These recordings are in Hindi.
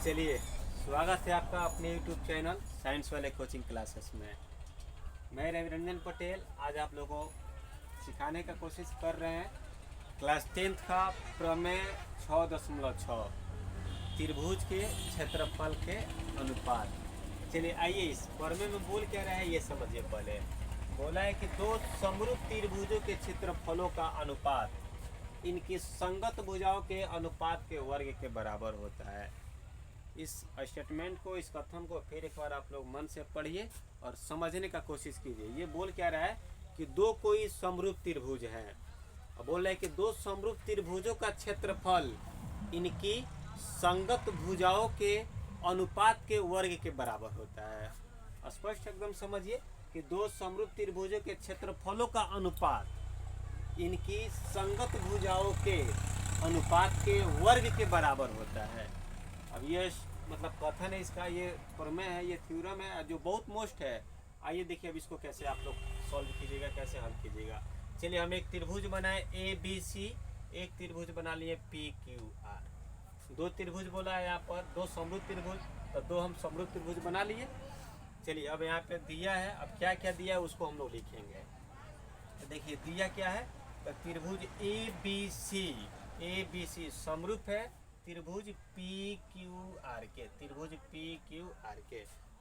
चलिए, स्वागत है आपका अपने YouTube चैनल साइंस वाले कोचिंग क्लासेस में। मैं रविरंजन पटेल आज आप लोगों को सिखाने का कोशिश कर रहे हैं क्लास 10th का प्रमेय 6.6 त्रिभुज के क्षेत्रफल के अनुपात। चलिए आइए इस प्रमेय में बोल क्या रहा है ये समझिए। पहले बोला है कि दो समरूप त्रिभुजों के क्षेत्रफलों का अनुपात इनकी संगत भुजाओं के अनुपात के वर्ग के बराबर होता है। इस स्टेटमेंट को, इस कथन को फिर एक बार आप लोग मन से पढ़िए और समझने का कोशिश कीजिए। ये बोल क्या रहा है कि दो कोई समरूप त्रिभुज है और बोल रहा है कि दो समरूप त्रिभुजों का क्षेत्रफल इनकी संगत भुजाओं के अनुपात के वर्ग के बराबर होता है। स्पष्ट एकदम समझिए कि दो समरूप त्रिभुजों के क्षेत्रफलों का अनुपात इनकी संगत भुजाओं के अनुपात के वर्ग के बराबर होता है। अब ये मतलब कथन है इसका, ये प्रमेय है, ये थ्योरम है जो बहुत मोस्ट है। आइए देखिए अब इसको कैसे आप लोग सॉल्व कीजिएगा, कैसे हल कीजिएगा। चलिए हम एक त्रिभुज बनाए ए बी सी, एक त्रिभुज बना लिए पी क्यू आर। दो त्रिभुज बोला है यहाँ पर, दो समरूप त्रिभुज, तो दो हम समरूप त्रिभुज बना लिए। चलिए अब यहाँ पे दिया है, अब क्या क्या दिया है उसको हम लोग लिखेंगे। तो देखिए दिया क्या है, तो त्रिभुज ए बी सी समरूप है त्रिभुज पी क्यू आर के, त्रिभुज पी क्यू आर के,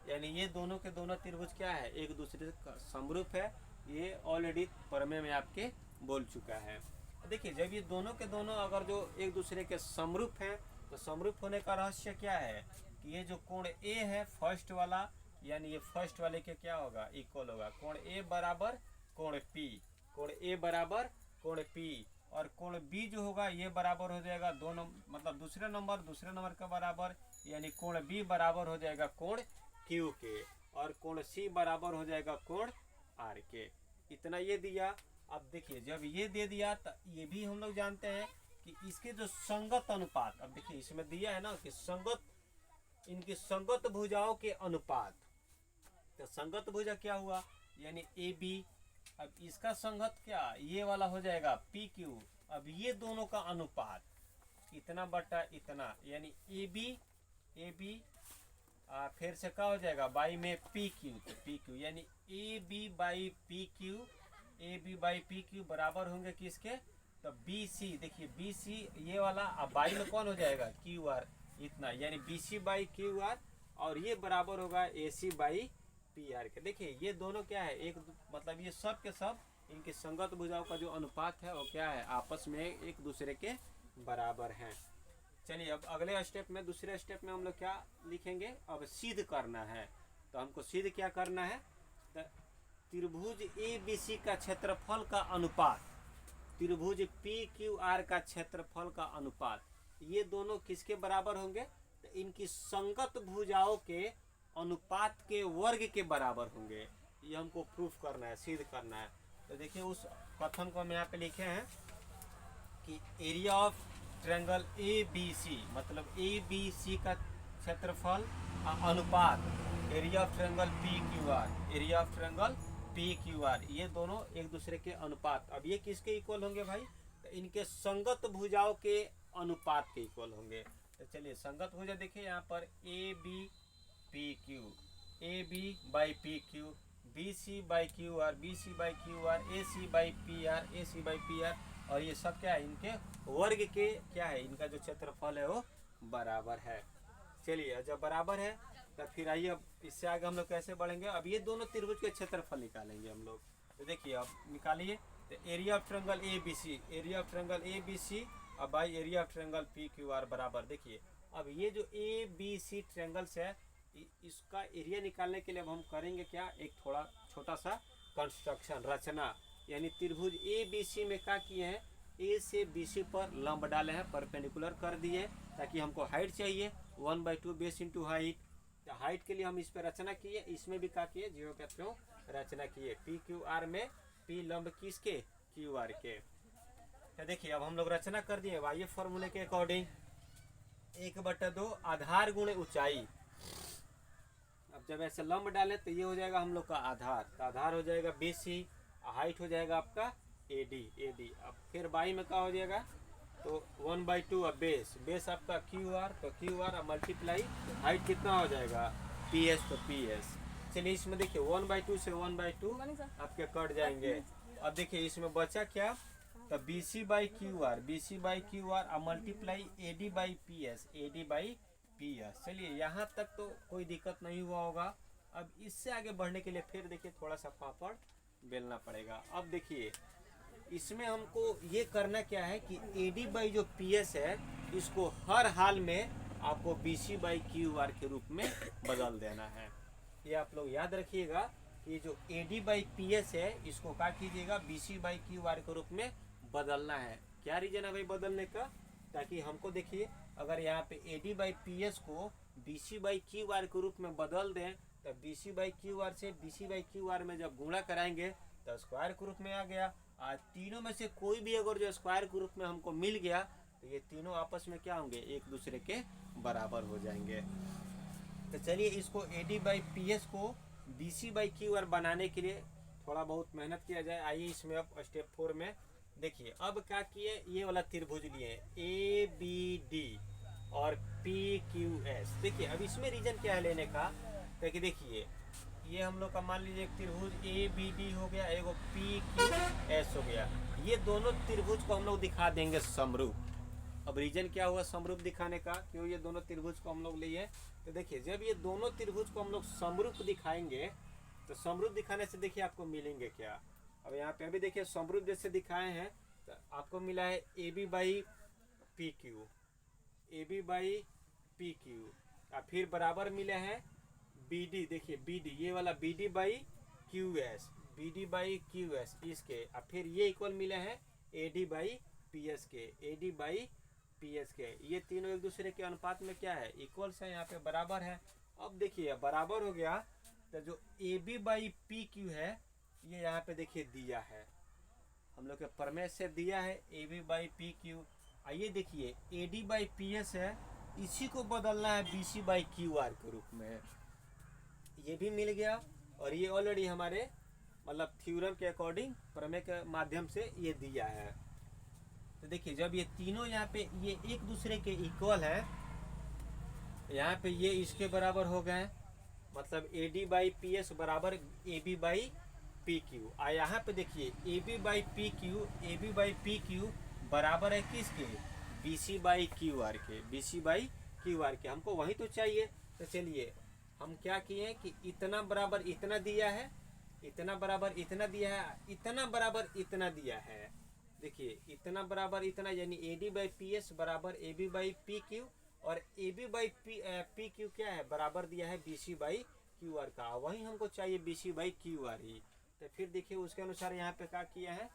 यानी ये दोनों के दोनों त्रिभुज क्या है, एक दूसरे से समरूप है। ये ऑलरेडी प्रमेय में आपके बोल चुका है। देखिए जब ये दोनों के दोनों अगर जो एक दूसरे के समरूप हैं तो समरूप होने का रहस्य क्या है कि ये जो कोण ए है फर्स्ट वाला, यानी ये फर्स्ट वाले के क्या होगा, इक्वल होगा कोण ए बराबर कोण पी, कोण ए बराबर कोण पी, और कोण बी जो होगा ये बराबर हो जाएगा दोनों, मतलब दूसरे नंबर का बराबर, यानी कोण बी बराबर हो जाएगा कोण क्यू के, और कोण सी बराबर हो जाएगा कोण आर के। इतना ये दिया। अब देखिए जब ये दे दिया तो ये भी हम लोग जानते हैं कि इसके जो संगत अनुपात, अब देखिए इसमें दिया है ना कि संगत, इनकी संगत भुजाओं के अनुपात, तो संगत भुजा क्या हुआ, यानी ए बी। अब इसका संगत क्या, ये वाला हो जाएगा पी क्यू। अब ये दोनों का अनुपात इतना बटा इतना, यानी ए बी फिर से क्या हो जाएगा बाई में पी क्यू, तो पी क्यू यानी A B by P Q बराबर होंगे किसके, तो बी सी। देखिए बी सी ये वाला, अब बाई में कौन हो जाएगा क्यू आर, इतना, यानी B C by Q R, और ये बराबर होगा A C by P R के। देखिए ये दोनों क्या है, एक मतलब ये सब के सब इनकी संगत भुजाओं का जो अनुपात है वो क्या है, आपस में एक दूसरे के बराबर हैं। चलिए अब अगले स्टेप में, दूसरे स्टेप में हम लोग क्या लिखेंगे, अब सिद्ध करना है। तो हमको सिद्ध क्या करना है, तो त्रिभुज ए बी सी का क्षेत्रफल का अनुपात त्रिभुज पी क्यू आर का क्षेत्रफल का अनुपात, ये दोनों किसके बराबर होंगे, तो इनकी संगत भुजाओं के अनुपात के वर्ग के बराबर होंगे। ये हमको प्रूफ करना है, सिद्ध करना है। तो देखिए उस कथन को हम यहाँ पे लिखे हैं कि area of triangle A B C, मतलब ए बी सी का क्षेत्रफल अनुपात area of triangle P Q R, area of triangle P Q R, ये दोनों एक दूसरे के अनुपात। अब ये किसके इक्वल होंगे भाई, तो इनके संगत भुजाओं के अनुपात के इक्वल होंगे। तो चलिए संगत भुजा देखिए यहाँ पर A B P Q, A B by P Q, B C by Q R, B C by Q R, A C by P R, A C by P R, और ये सब क्या है, इनके वर्ग के क्या है, इनका जो क्षेत्रफल है वो बराबर है। चलिए जब बराबर है तो फिर आइए अब इससे आगे हम लोग कैसे बढ़ेंगे। अब ये दोनों त्रिभुज के क्षेत्रफल निकालेंगे हम लोग। तो देखिए अब निकालिए, तो area of triangle A B C, area of triangle A B C अब by area of triangle P Q R बराबर। देखिए अब ये जो ए बी सी ट्रायंगल्स है इसका एरिया निकालने के लिए अब हम करेंगे क्या, एक थोड़ा छोटा सा कंस्ट्रक्शन, रचना, यानी त्रिभुज ए बी सी में क्या किए हैं, ए से बी सी पर लंब डाले हैं, परपेंडिकुलर कर दिए, ताकि हमको हाइट चाहिए 1/2 बेस इंटू हाइट। तो हाइट के लिए हम इस पर रचना किए, इसमें भी क्या किए, जीरो के थ्रू रचना किए, पी क्यू आर में पी लंब किसके, क्यू आर के। तो देखिए अब हम लोग रचना कर दिए वाई फॉर्मूले के अकॉर्डिंग, 1/2 आधार गुणे ऊंचाई। अब जब ऐसे लंब डाले तो ये हो जाएगा हम लोग का आधार, तो आधार हो जाएगा बी सी, हाइट हो जाएगा आपका ए डी। अब फिर बाई में क्या हो जाएगा, तो 1/2 अब बेस आपका क्यू आर, तो क्यू आर मल्टीप्लाई हाइट कितना हो जाएगा पी एस, तो पी एस। चलिए इसमें देखिए 1/2 से 1/2 आपके कट जाएंगे। अब देखिए इसमें बचा क्या, तो B C by Q R, B C by Q R multiply A D by P S, A D by P S. चलिए यहाँ तक तो कोई दिक्कत नहीं हुआ होगा। अब इससे आगे बढ़ने के लिए फिर देखिए थोड़ा सा पापड़ बेलना पड़ेगा। अब देखिए इसमें हमको ये करना क्या है कि ए डी बाई जो पी एस है इसको हर हाल में आपको B C by Q R के रूप में बदल देना है। ये आप लोग याद रखिएगा कि जो A D by P S है इसको क्या कीजिएगा, B C by Q R के रूप में बदलना है। क्या रीजन है भाई बदलने का, ताकि हमको देखिए अगर यहाँ पे A D by P S को B C by Q R के रूप में बदल दें तो B C by Q R से B C by Q R में जब गुणा कराएंगे तो स्क्वायर के रूप में आ गया। आज तीनों में से कोई भी अगर जो स्क्वायर के रूप में हमको मिल गया तो ये तीनों आपस में क्या होंगे, एक दूसरे के बराबर हो जाएंगे। तो चलिए इसको A D by P S को B C by Q R बनाने के लिए थोड़ा बहुत मेहनत किया जाए। आइए इसमें अब स्टेप 4 में देखिए अब क्या किए, ये वाला त्रिभुज लिए ए बी डी और पी क्यू एस। देखिए अब इसमें रीजन क्या है लेने का, क्योंकि देखिए ये हम लोग का मान लीजिए एक त्रिभुज ए बी डी हो गया, एगो पी क्यू एस हो गया। ये दोनों त्रिभुज को हम लोग दिखा देंगे समरूप। अब रीजन क्या हुआ समरूप दिखाने का, क्यों ये दोनों त्रिभुज को हम लोग लिए, तो देखिए जब ये दोनों त्रिभुज को हम लोग समरूप दिखाएंगे तो समरूप दिखाने से देखिए आपको मिलेंगे क्या। अब यहाँ पे अभी देखिए समरूप जैसे दिखाए हैं तो आपको मिला है A B by P Q, A B by P Q, और फिर बराबर मिले हैं बी डी। देखिए बी डी ये वाला B D by Q S, B D by Q S इसके, और फिर ये इक्वल मिले हैं A D by P S A, D D by P S के। ये तीनों एक दूसरे के अनुपात में क्या है, इक्वल्स है, यहाँ पे बराबर है। अब देखिए बराबर हो गया तो जो A B by P Q है ये यहाँ पे देखिए दिया है, हम लोग के प्रमेय से दिया है A B by P Q. आइए देखिए A D by P S है, इसी को बदलना है B C by Q R के रूप में। ये भी मिल गया और ये ऑलरेडी हमारे मतलब थ्योरम के अकॉर्डिंग प्रमेय के माध्यम से ये दिया है। तो देखिए जब ये तीनों यहाँ पे ये एक दूसरे के इक्वल है, यहाँ पे ये इसके बराबर हो गए, मतलब A D by P S बराबर A B by P Q. और यहाँ पे देखिए A B by P Q, A B by P Q बराबर है किसके, B C by Q R के, B C by Q R के। हमको वही तो चाहिए। तो चलिए हम क्या किए कि इतना बराबर इतना दिया है, इतना बराबर इतना दिया है, इतना बराबर इतना दिया है। देखिए इतना बराबर इतना यानी A D by P S बराबर A B by P Q, और A B by P Q क्या है, बराबर दिया है B C by Q R का। वही हमको चाहिए B C by Q R ही। तो फिर देखिए उसके अनुसार यहाँ पे क्या किया है,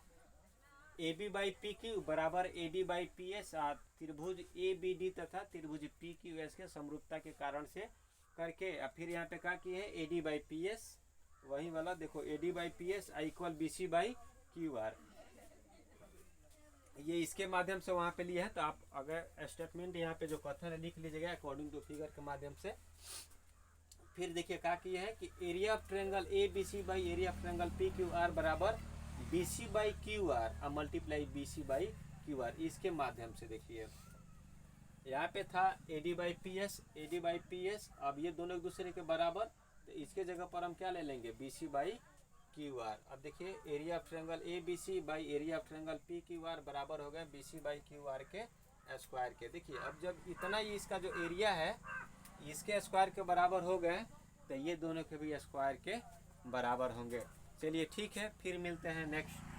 A B by P Q बराबर A D by P S, त्रिभुज ए बी डी तथा त्रिभुज पी क्यू एस के समरूपता के कारण से करके, फिर यहाँ पे क्या किए है A D by P S, वही वाला देखो A D by P S equal B C by Q R, ये इसके माध्यम से वहाँ पे लिया है। तो आप अगर स्टेटमेंट यहाँ पे जो कथन है लिख लीजिएगा अकॉर्डिंग टू फिगर के माध्यम से। फिर देखिए क्या किया है कि area of triangle A B C by area of triangle P Q R बराबर B C by Q R multiply B C by Q R, इसके माध्यम से देखिए यहाँ पे था A D by P S, A D by P S. अब ये दोनों एक दूसरे के बराबर, तो इसके जगह पर हम क्या ले लेंगे, B C by Q R. अब देखिए area of triangle A B C by area of triangle P Q R बराबर हो गया B C by Q R के स्क्वायर के। देखिए अब जब इतना ही इसका जो एरिया है इसके स्क्वायर के बराबर हो गए तो ये दोनों के भी स्क्वायर के बराबर होंगे। चलिए ठीक है, फिर मिलते हैं नेक्स्ट